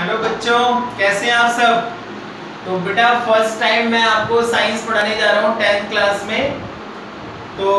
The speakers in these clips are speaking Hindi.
हेलो बच्चों, कैसे हैं आप सब। तो बेटा फर्स्ट टाइम मैं आपको साइंस पढ़ाने जा रहा हूँ 10th क्लास में। तो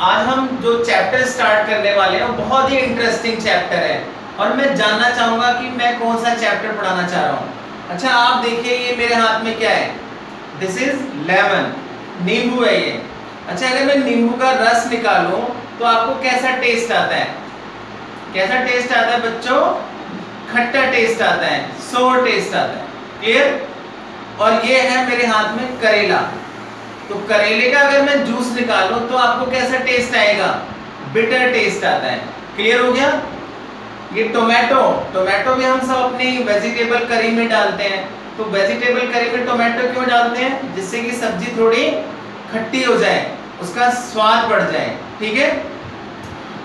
आज हम जो चैप्टर स्टार्ट करने वाले हैं वो बहुत ही इंटरेस्टिंग चैप्टर है और मैं जानना चाहूँगा कि मैं कौन सा चैप्टर पढ़ाना चाह रहा हूँ। अच्छा आप देखिए, ये मेरे हाथ में क्या है, दिस इज लेमन, नींबू है ये। अच्छा अगर मैं नींबू का रस निकालूं तो आपको कैसा टेस्ट आता है, कैसा टेस्ट आता है बच्चों, खट्टा टेस्ट आता है, सोर टेस्ट आता है, क्लियर। और ये है मेरे हाथ में करेला, तो करेले का अगर मैं जूस निकालूं तो आपको कैसा टेस्ट आएगा, बिटर टेस्ट आता है, क्लियर हो गया। ये टोमेटो, टोमेटो भी हम सब अपनी वेजिटेबल करी में डालते हैं, तो वेजिटेबल करी में टोमेटो क्यों डालते हैं, जिससे कि सब्जी थोड़ी खट्टी हो जाए, उसका स्वाद बढ़ जाए, ठीक है।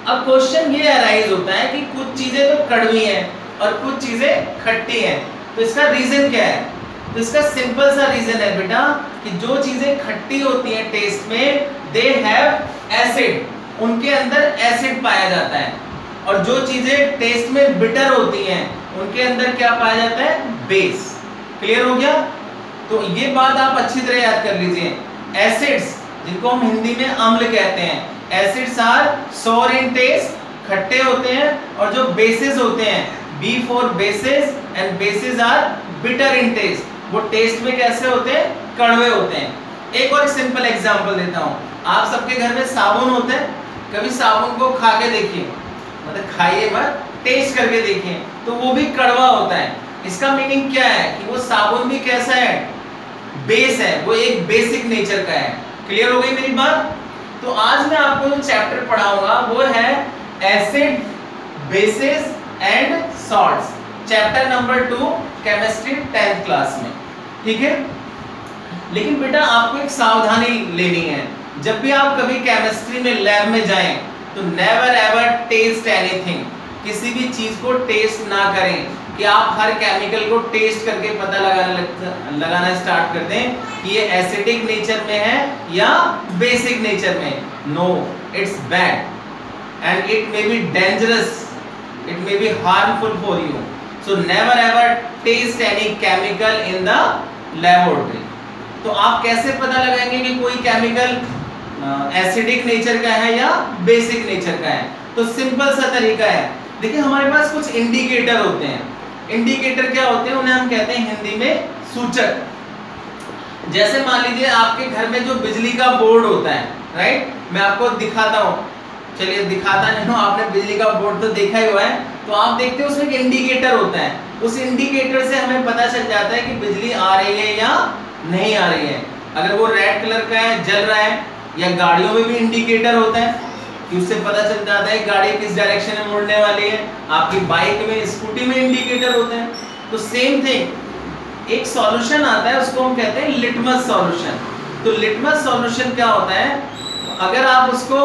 अब क्वेश्चन ये अराइज होता है कि कुछ चीजें तो कड़वी हैं और कुछ चीजें खट्टी हैं, तो इसका रीजन क्या है। तो इसका सिंपल सा रीजन है बेटा कि जो चीजें खट्टी होती हैं टेस्ट में, दे हैव एसिड, उनके अंदर एसिड पाया जाता है, और जो चीजें टेस्ट में बिटर होती हैं उनके अंदर क्या पाया जाता है, बेस, क्लियर हो गया। तो ये बात आप अच्छी तरह याद कर लीजिए। एसिड्स जिनको हम हिंदी में अम्ल कहते हैं, एसिड्स आर सोर इन टेस्ट, खट्टे होते हैं, और जो बेसिस होते हैं, B for bases and bases are bitter in taste, वो टेस्ट में कैसे होते हैं, कड़वे होते हैं। एक और सिंपल एग्जांपल देता हूँ, आप सबके घर में साबुन होते हैं, कभी साबुन को खा के देखिए, मतलब खाइए मत, टेस्ट करके देखिए, तो वो भी कड़वा होता है। इसका मीनिंग क्या है कि वो साबुन भी कैसा है, बेस है, वो एक बेसिक नेचर का है, क्लियर हो गई मेरी बात। तो आज मैं आपको जो चैप्टर पढ़ाऊंगा वो है acid, basis and salts, chapter number 2 chemistry 10th class में, ठीक है। लेकिन बेटा आपको एक सावधानी लेनी है, जब भी आप कभी केमिस्ट्री में लैब में जाएं तो नेवर एवर टेस्ट एनीथिंग, किसी भी चीज को टेस्ट ना करें कि आप हर केमिकल को टेस्ट करके पता लगाना स्टार्ट कर दें कि ये एसिडिक नेचर में है या बेसिक नेचर में। No, it's bad and it may be dangerous, it may be harmful for you, so never ever taste any chemical in the laboratory। तो आप कैसे पता लगाएंगे कि कोई केमिकल एसिडिक नेचर का है या बेसिक नेचर का है, तो सिंपल सा तरीका है। देखिए हमारे पास कुछ इंडिकेटर होते हैं, इंडिकेटर क्या होते हैं, उन्हें हम कहते हैं हिंदी में सूचक। जैसे मान लीजिए आपके घर में जो बिजली का बोर्ड होता है, राइट, मैं आपको दिखाता हूँ, चलिए दिखाता नहीं हूँ, आपने बिजली का बोर्ड तो देखा ही हुआ है, तो आप देखते हो उसमें एक इंडिकेटर होता है, उस इंडिकेटर से हमें पता चल जाता है कि बिजली आ रही है या नहीं आ रही है। अगर वो रेड कलर का है, जल रहा है, या गाड़ियों में भी इंडिकेटर होता है कि उससे पता चल जाता है गाड़ी किस डायरेक्शन में मुड़ने वाली है, आपकी बाइक में, स्कूटी में इंडिकेटर होते हैं। तो सेम थिंग, एक सॉल्यूशन आता है, उसको हम कहते हैं लिटमस सॉल्यूशन। तो लिटमस सॉल्यूशन क्या होता है, अगर आप उसको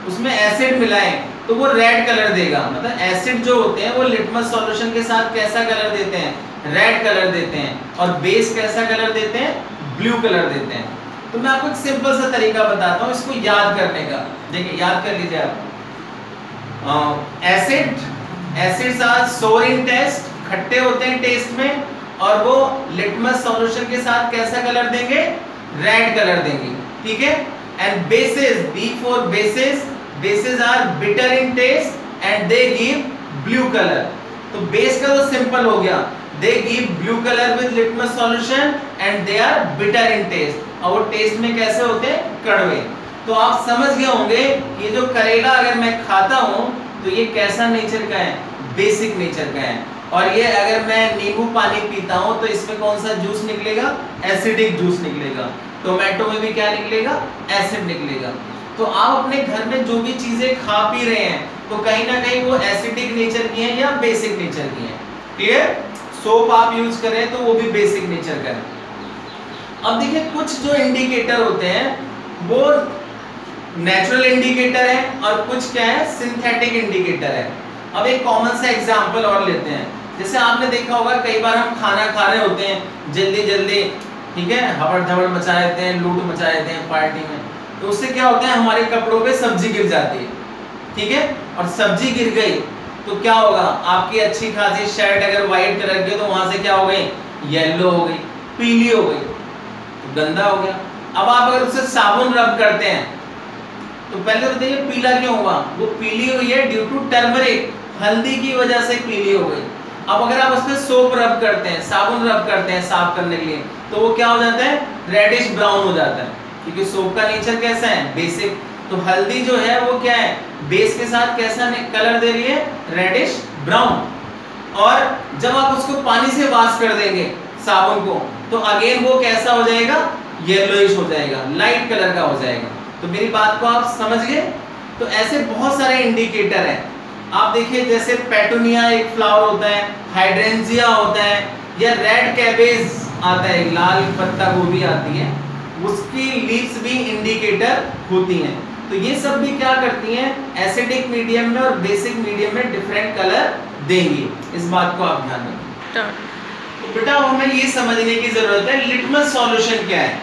उसमें एसिड मिलाएं तो वो रेड कलर देगा, मतलब एसिड जो होते हैं वो लिटमस सॉल्यूशन के साथ कैसा कलर देते हैं, रेड कलर देते हैं, और बेस कैसा कलर देते हैं, ब्लू कलर देते हैं। तो मैं आपको एक सिंपल सा तरीका बताता हूँ इसको याद करने का, देखिए याद कर लीजिए आप। एसिड्स आर सोर इन टेस्ट, खट्टे होते हैं टेस्ट में, और वो लिटमस सॉल्यूशन के साथ कैसा कलर देंगे, रेड कलर देंगे, ठीक है। And bases, B for bases, bases are bitter in taste and they give blue colour. तो बेस का तो सिंपल हो गया, they give blue colour with litmus solution and they are bitter in taste, और वो टेस्ट में कैसे होते हैं, कड़वे। तो आप समझ गए होंगे कि ये जो करेला अगर मैं खाता हूँ तो ये कैसा नेचर का है, बेसिक नेचर का है, और ये अगर मैं नींबू पानी पीता हूँ तो इसमें कौन सा जूस निकलेगा, एसिडिक जूस निकलेगा। टोमेटो में भी क्या निकलेगा, एसिड निकलेगा। तो आप अपने घर में जो भी चीजें खा पी रहे हैं तो कहीं ना कहीं वो एसिडिक नेचर की हैं या बेसिक नेचर की हैं, क्लियर। सोप आप यूज करें तो वो भी बेसिक नेचर का है। अब देखिए कुछ जो इंडिकेटर होते हैं वो नेचुरल इंडिकेटर है और कुछ क्या है, सिंथेटिक इंडिकेटर है। अब एक कॉमन सा एग्जांपल और लेते हैं, जैसे आपने देखा होगा कई बार हम खाना खा रहे होते हैं जल्दी जल्दी, ठीक है, हबड़ धबड़ मचा देते हैं, लूट मचा देते हैं पार्टी में, तो उससे क्या होता है, हमारे कपड़ों पे सब्जी गिर जाती है, ठीक है, और सब्जी गिर गई तो क्या होगा, आपकी अच्छी खासी शर्ट अगर व्हाइट कलर की तो वहां से क्या हो गई, येलो हो गई, पीली हो गई, तो गंदा हो गया। अब आप अगर उससे साबुन रब करते हैं तो पहले तो बताइए पीला क्यों हुआ, वो पीली हुई है ड्यू टू टर्मरिक, हल्दी की वजह से पीली हो गई। अब अगर आप उस पर सोप रब करते हैं, साबुन रब करते हैं साफ करने के लिए, तो वो क्या हो जाता है, रेडिश ब्राउन हो जाता है, क्योंकि सोप का नेचर कैसा है, बेसिक। तो हल्दी जो है वो क्या है, बेस के साथ कैसा कलर दे रही है, रेडिश ब्राउन। और जब आप उसको पानी से वॉश कर देंगे साबुन को, तो अगेन वो कैसा हो जाएगा, येलोइश हो जाएगा, लाइट कलर का हो जाएगा। तो मेरी बात को आप समझ गए। तो ऐसे बहुत सारे इंडिकेटर हैं। आप देखिए जैसे पेटूनिया एक फ्लावर होता है, हाइड्रेंजिया होता है, या रेड कैबेज आता है, लाल पत्ता गोभी आती है, उसकी लीव्स भी इंडिकेटर होती हैं। तो ये सब भी क्या करती हैं, एसिडिक मीडियम में और बेसिक मीडियम में डिफरेंट कलर देंगी। इस बात को आप ध्यान रखें। तो बेटा हमें ये समझने की जरूरत है लिटमस सॉल्यूशन क्या है।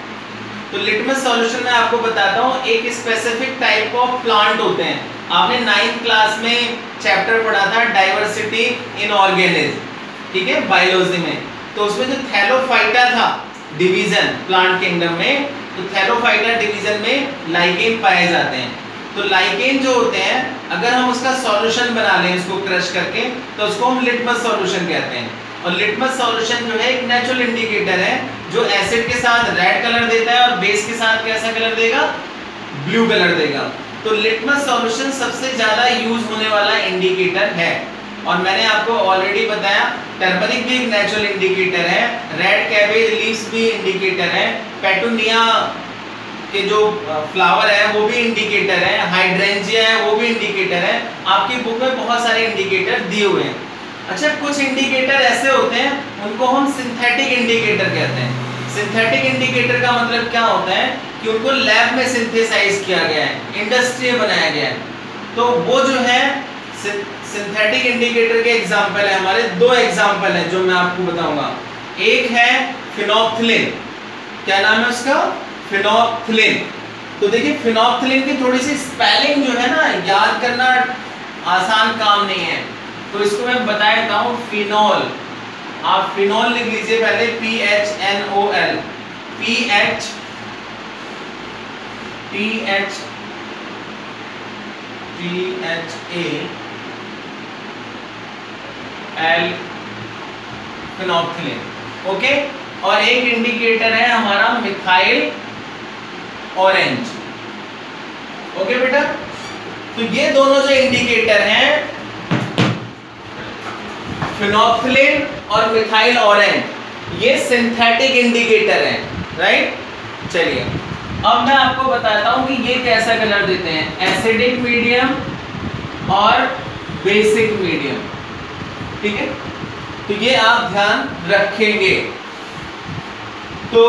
तो लिटमस सॉल्यूशन मैं आपको बताता हूँ, एक स्पेसिफिक टाइप ऑफ प्लांट होते हैं। आपने 9th क्लास में चैप्टर पढ़ा था डाइवर्सिटी इन ऑर्गेनिज्म, ठीक है, बायोलॉजी में। तो उसमें जो थैलोफाइटा था डिवीजन प्लांट किंगडम में, तो थैलोफाइटा डिवीजन में लाइकेन पाए जाते हैं। तो लाइकेन जो होते हैं, अगर हम उसका सॉल्यूशन बना लें इसको क्रश करके, तो उसको हम लिटमस सॉल्यूशन कहते हैं। और लिटमस सॉल्यूशन जो है एक नेचुरल इंडिकेटर है, जो एसिड के साथ रेड कलर देता है और बेस के साथ कैसा कलर देगा, ब्लू कलर देगा। तो लिटमस सॉल्यूशन सबसे ज्यादा यूज होने वाला इंडिकेटर है। और मैंने आपको ऑलरेडी बताया टर्मरिक भी एक नेचुरल इंडिकेटर है, रेड कैबेज लीव्स भी इंडिकेटर है, पेटूनिया के जो फ्लावर है वो भी इंडिकेटर है, हाइड्रेंजिया है वो भी इंडिकेटर है। आपकी बुक में बहुत सारे इंडिकेटर दिए हुए हैं। अच्छा, कुछ इंडिकेटर ऐसे होते हैं उनको हम सिंथेटिक इंडिकेटर कहते हैं। सिंथेटिक इंडिकेटर का मतलब क्या होता है कि उनको लैब में सिंथेसाइज किया गया है, इंडस्ट्री में बनाया गया है। तो वो जो है सिंथेटिक इंडिकेटर के एग्जांपल है हमारे, दो एग्जांपल हैं जो मैं आपको बताऊंगा। एक है फिनोप्थिलिन, क्या नाम है उसका, फिनोप्थिलिन। तो देखिए फिनोप्थिलिन की थोड़ी सी स्पेलिंग जो है ना, याद करना आसान काम नहीं है, तो इसको मैं बता देता हूं। फिनोल, आप फिनोल लिख लीजिए पहले, PHNOL, PHNOL, फिनोप्थिलिन, ओके। और एक इंडिकेटर है हमारा मिथाइल ऑरेंज, ओके बेटा। तो ये दोनों जो इंडिकेटर हैं, फिनोप्थिलिन और मिथाइल ऑरेंज, ये सिंथेटिक इंडिकेटर हैं, राइट। चलिए अब मैं आपको बताता हूं कि ये कैसा कलर देते हैं, एसिडिक मीडियम और बेसिक मीडियम, ठीक है। तो ये आप ध्यान रखेंगे। तो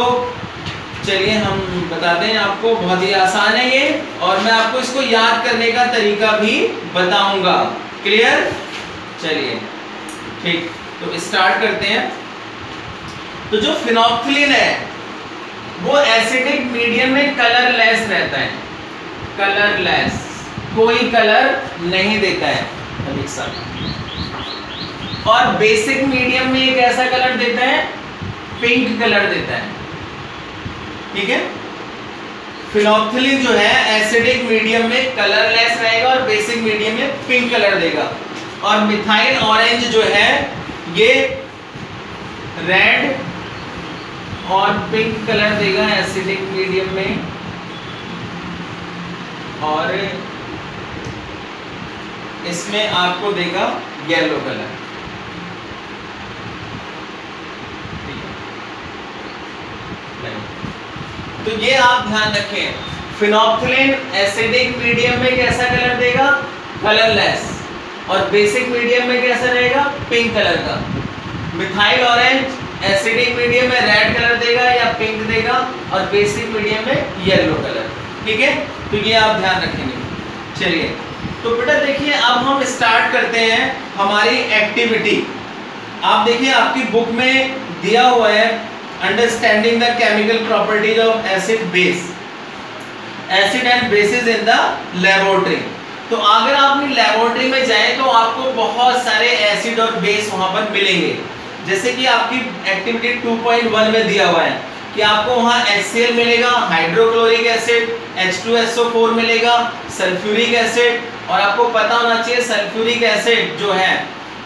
चलिए हम बताते हैं आपको, बहुत ही आसान है ये, और मैं आपको इसको याद करने का तरीका भी बताऊंगा। क्लियर, चलिए ठीक, तो स्टार्ट करते हैं। तो जो फिनोप्थिलिन है वो एसिडिक मीडियम में कलरलेस रहता है, कलरलेस, कोई कलर नहीं देता है अभी साथ। और बेसिक मीडियम में एक ऐसा कलर देता है, पिंक कलर देता है, ठीक है। फिनोप्थिलिन जो है एसिडिक मीडियम में कलरलेस रहेगा और बेसिक मीडियम में पिंक कलर देगा। और मिथाइल ऑरेंज जो है ये रेड और पिंक कलर देगा एसिडिक मीडियम में, और इसमें आपको देगा येलो कलर। तो ये आप ध्यान रखें, फिनोप्थिलिन एसिडिक मीडियम में कैसा कलर देगा, कलरलेस, और बेसिक मीडियम में कैसा रहेगा, पिंक कलर का। मिथाइल ऑरेंज एसिडिक मीडियम में रेड कलर देगा या पिंक देगा, और बेसिक मीडियम में येलो कलर, ठीक है। तो ये आप ध्यान रखेंगे। चलिए तो बेटा देखिए अब हम स्टार्ट करते हैं हमारी एक्टिविटी। आप देखिए आपकी बुक में दिया हुआ है understanding the chemical properties of acid base, acid and bases in the laboratory. तो अगर आप अपनी लेबोरेटरी में जाएं तो आपको बहुत सारे एसिड और बेस वहां पर मिलेंगे। जैसे कि आपकी एक्टिविटी 2.1 में दिया हुआ है कि आपको वहां HCl मिलेगा, हाइड्रोक्लोरिक एसिड, H2SO4 मिलेगा, सल्फ्यूरिक एसिड, और आपको पता होना चाहिए सल्फ्यूरिक एसिड जो है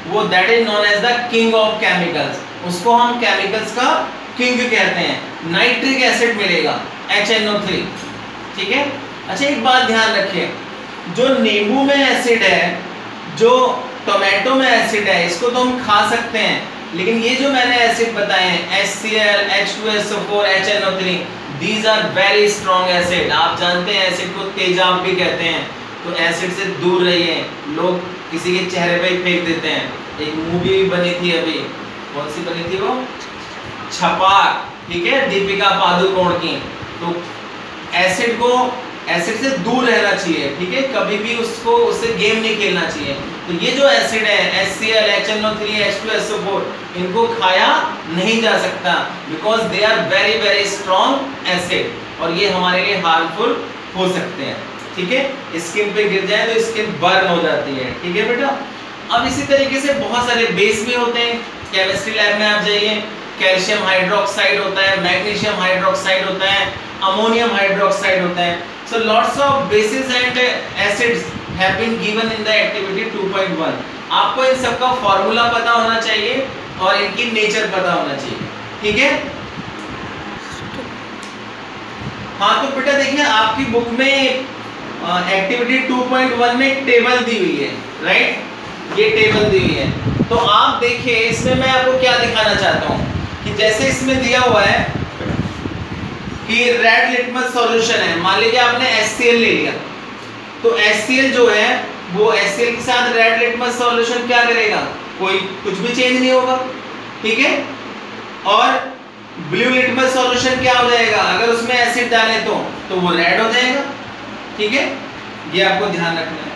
वो that is known as the king of chemicals, उसको हम केमिकल्स का किंग कहते हैं। नाइट्रिक एसिड मिलेगा HNO3, ठीक है। अच्छा एक बात ध्यान रखिए, जो नींबू में एसिड है, जो टोमेटो में एसिड है, इसको तो हम खा सकते हैं, लेकिन ये जो मैंने एसिड बताए हैं HCl, H2SO4, HNO3, these are very strong acid. आप जानते हैं एसिड को तेजाब भी कहते हैं, तो एसिड से दूर रहिए। लोग किसी के चेहरे पे ही फेंक देते हैं। एक मूवी भी बनी थी अभी, कौन सी बनी थी वो, छपाक, ठीक है, दीपिका पादुकोण की। तो एसिड से दूर रहना चाहिए, ठीक है, कभी भी उससे गेम नहीं खेलना चाहिए। तो ये जो एसिड है HCl, HNO3, H2SO4, इनको खाया नहीं जा सकता because they are very very strong acid, और ये हमारे लिए हार्मफुल हो सकते हैं, ठीक है। स्किन पे गिर जाए तो स्किन बर्न हो जाती है, ठीक है बेटा। अब इसी तरीके से बहुत सारे बेस भी होते हैं। केमिस्ट्री लैब में आप जाइए, कैल्शियम हाइड्रोक्साइड होता है, मैग्नीशियम हाइड्रोक्साइड होता है, अमोनियम हाइड्रोक्साइड होता है। So lots of bases and acids have been given in the activity 2.1। आपको इन सब का फॉर्मूला पता होना चाहिए और इनकी नेचर पता होना चाहिए, ठीक है। हाँ तो बेटा देखिए आपकी बुक में एक्टिविटी 2.1 में एक टेबल दी हुई है, राइट, ये टेबल दी हुई है। तो आप देखिए इसमें मैं आपको क्या दिखाना चाहता हूँ कि जैसे इसमें दिया हुआ है कि रेड लिटमस सॉल्यूशन है, मान लीजिए आपने HCl ले लिया, तो HCl जो है वो HCl के साथ रेड लिटमस सॉल्यूशन क्या करेगा, कोई कुछ भी चेंज नहीं होगा, ठीक है। और ब्लू लिटमस सॉल्यूशन क्या हो जाएगा, अगर उसमें एसिड डालें तो वो रेड हो जाएगा, ठीक है, ये आपको ध्यान रखना है।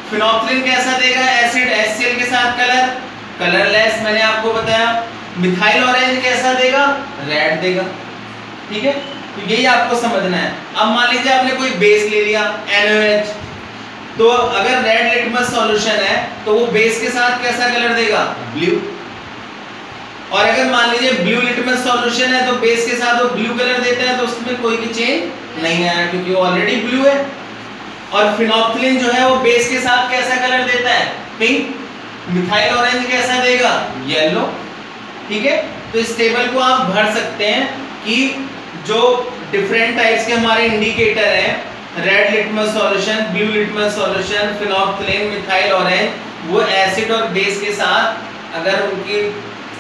फिनोल्फ्थालीन कैसा देगा एसिड HCl के साथ, कलरलेस, मैंने आपको बताया। मिथाइल ऑरेंज कैसा देगा, रेड देगा, ठीक है। तो यही आपको समझना है। अब मान लीजिए आपने कोई बेस ले लिया NaOH, तो अगर रेड लिटमस सॉल्यूशन है तो वो बेस के साथ कैसा कलर देगा, ब्लू। और अगर मान लीजिए ब्लू लिटमस सॉल्यूशन है तो बेस के साथ वो ब्लू कलर देता है, तो उसमें कोई भी चेंज नहीं आया क्योंकि वो ऑलरेडी ब्लू है। और फिनोल्फ्थालीन जो है वो बेस के साथ कैसा कलर देता है, पिंक। मिथाइल ऑरेंज कैसा देगा, येलो, ठीक है। तो इस टेबल को आप भर सकते हैं कि जो डिफरेंट टाइप्स के हमारे इंडिकेटर हैं, red litmus solution, blue litmus solution, phenolphthalein, methyl orange, वो एसिड और बेस के साथ अगर उनकी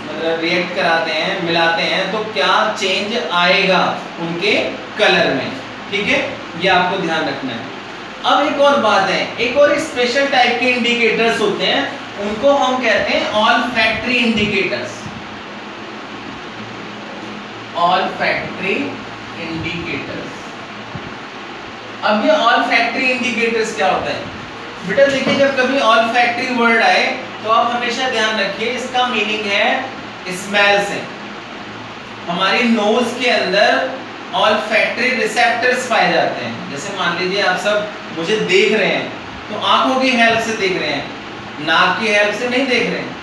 मतलब रिएक्ट कराते हैं, मिलाते हैं, तो क्या चेंज आएगा उनके कलर में, ठीक है, ये आपको ध्यान रखना है। अब एक और बात है, एक और स्पेशल टाइप के इंडिकेटर्स होते हैं, उनको हम कहते हैं ऑल्फैक्टरी इंडिकेटर्स। Olfactory indicators. अब ये ऑल्फैक्टरी इंडिकेटर्स क्या होता है बेटा, देखिए जब कभी ऑल्फैक्टरी वर्ड आए तो आप हमेशा ध्यान रखिए इसका मीनिंग है स्मेल से। हमारी नोज के अंदर ऑल्फैक्टरी रिसेप्टर्स पाए जाते हैं। जैसे मान लीजिए आप सब मुझे देख रहे हैं तो आंखों की हेल्प से देख रहे हैं, नाक की हेल्प से नहीं देख रहे हैं,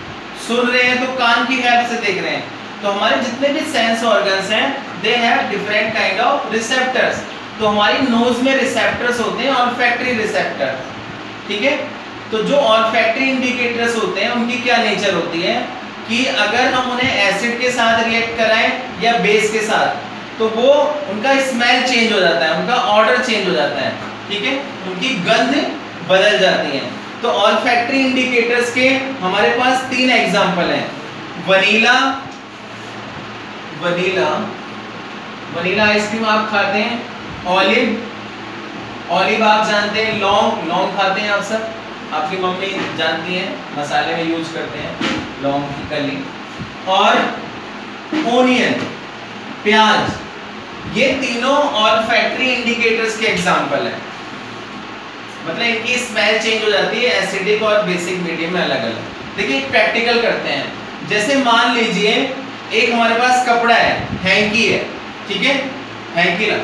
सुन रहे हैं तो कान की हेल्प से देख रहे हैं। तो हमारे जितने भी सेंस ऑर्गन्स हैं they have different kind of receptors. तो हमारी नोज में रिसेप्टर्स होते हैं ऑल्फैक्टरी रिसेप्टर्स, ठीक है। तो जो ऑल्फैक्टरी इंडिकेटर्स होते हैं उनकी क्या नेचर होती है कि अगर हम उन्हें एसिड के साथ रिएक्ट कराएं या बेस के साथ तो वो उनका स्मेल चेंज हो जाता है, उनका ऑर्डर चेंज हो जाता है, ठीक है, उनकी गंध बदल जाती है। तो ऑल्फैक्टरी इंडिकेटर्स के हमारे पास 3 एग्जांपल हैं। वनीला आइसक्रीम आप खाते हैं, ऑलिव आप जानते हैं, लौंग खाते हैं आप सब, आपकी मम्मी जानती हैं मसाले में यूज करते हैं लौंग की कली, और ओनियन, प्याज। ये तीनों ऑल्फैक्टरी इंडिकेटर्स के एग्जांपल हैं। मतलब इनकी स्मेल चेंज हो जाती है एसिडिक और बेसिक मीडियम में अलग अलग। देखिए एक प्रैक्टिकल करते हैं। जैसे मान लीजिए एक हमारे पास कपड़ा है, हैंकी है, ठीक है, हैंकी ला।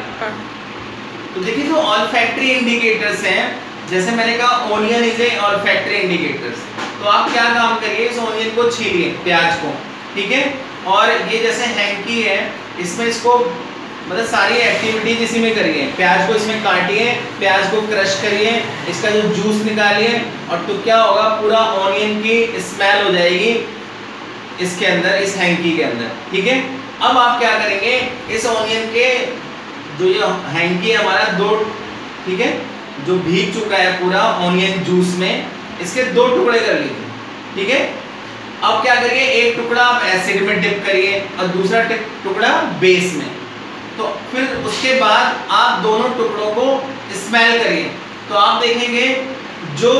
तो देखिए जो ऑल्फैक्टरी इंडिकेटर्स हैं, जैसे मैंने कहा onion is a olfactory indicators, तो आप क्या काम करिए, इस ओनियन को छीलिए, प्याज को, ठीक है। और ये जैसे हैंकी है, इसमें इसको मतलब सारी एक्टिविटीज इसी में करिए। प्याज को इसमें काटिए, प्याज को क्रश करिए, इसका जो जूस निकालिए, और तो क्या होगा, पूरा ऑनियन की स्मेल हो जाएगी इसके अंदर, इस हैंकी के अंदर, ठीक है। अब आप क्या करेंगे, इस ऑनियन के जो ये हैंकी है हमारा दो, ठीक है, जो भीग चुका है पूरा ऑनियन जूस में, इसके दो टुकड़े कर लीजिए, ठीक है। अब क्या करिए, एक टुकड़ा आप एसिड में डिप करिए और दूसरा टुकड़ा बेस में। तो फिर उसके बाद आप दोनों टुकड़ों को स्मेल करिए, तो आप देखेंगे जो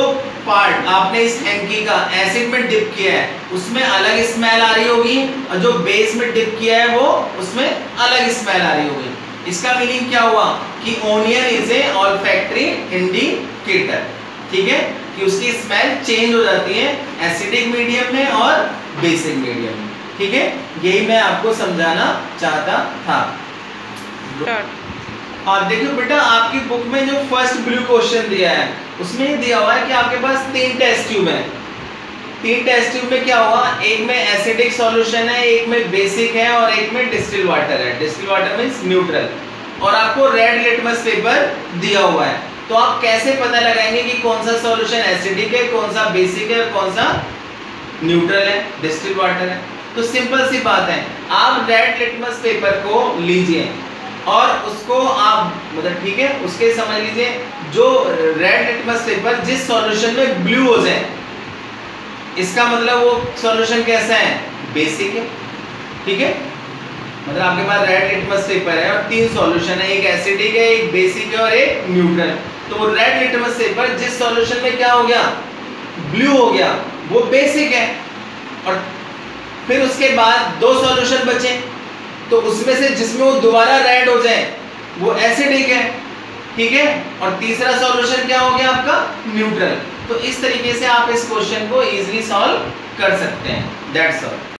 पार्ट आपने इस हैंकी का एसिड में डिप किया है उसमें अलग स्मेल आ रही होगी, और जो बेस में डिप किया है वो उसमें अलग स्मेल आ रही होगी। इसका मीनिंग क्या हुआ कि onion is a olfactory indicator, ठीक है, कि उसकी स्मेल चेंज हो जाती है एसिडिक मीडियम में और बेसिक मीडियम में, ठीक है। यही मैं आपको समझाना चाहता था। हाँ देखियो बेटा, आपकी बुक में जो फर्स्ट ब्लू क्वेश्चन दिया है उसमें दिया हुआ है कि आपके पास 3 टेस्ट ट्यूब है। 3 टेस्ट ट्यूब में क्या हुआ, एक में एसिडिक सॉल्यूशन है, एक में बेसिक है और एक में डिस्टिल वाटर है। डिस्टिल वाटर मींस न्यूट्रल, और आपको रेड लिटमस पेपर दिया हुआ है। तो आप कैसे पता लगाएंगे कि कौन सा सॉल्यूशन एसिडिक है, कौन सा बेसिक है, कौन सा न्यूट्रल है, डिस्टिल वाटर है? तो सिंपल सी बात है, आप रेड लिटमस पेपर को लीजिए और उसको आप मतलब ठीक है, उसके समझ लीजिए जो रेड लिटमस पेपर जिस सॉल्यूशन में ब्लू हो जाए, इसका मतलब वो सॉल्यूशन कैसा है, बेसिक है, ठीक है। मतलब आपके पास रेड लिटमस पेपर है और 3 सॉल्यूशन है, एक एसिडिक है, एक बेसिक है और एक न्यूट्रल। तो रेड लिटमस पेपर जिस सॉल्यूशन में क्या हो गया, ब्लू हो गया, वो बेसिक है। और फिर उसके बाद 2 सॉल्यूशन बचे, तो उसमें से जिसमें वो दोबारा रेड हो जाए वो एसिडिक है, ठीक है। और तीसरा सॉल्यूशन क्या हो गया आपका, न्यूट्रल। तो इस तरीके से आप इस क्वेश्चन को इजीली सॉल्व कर सकते हैं। That's all.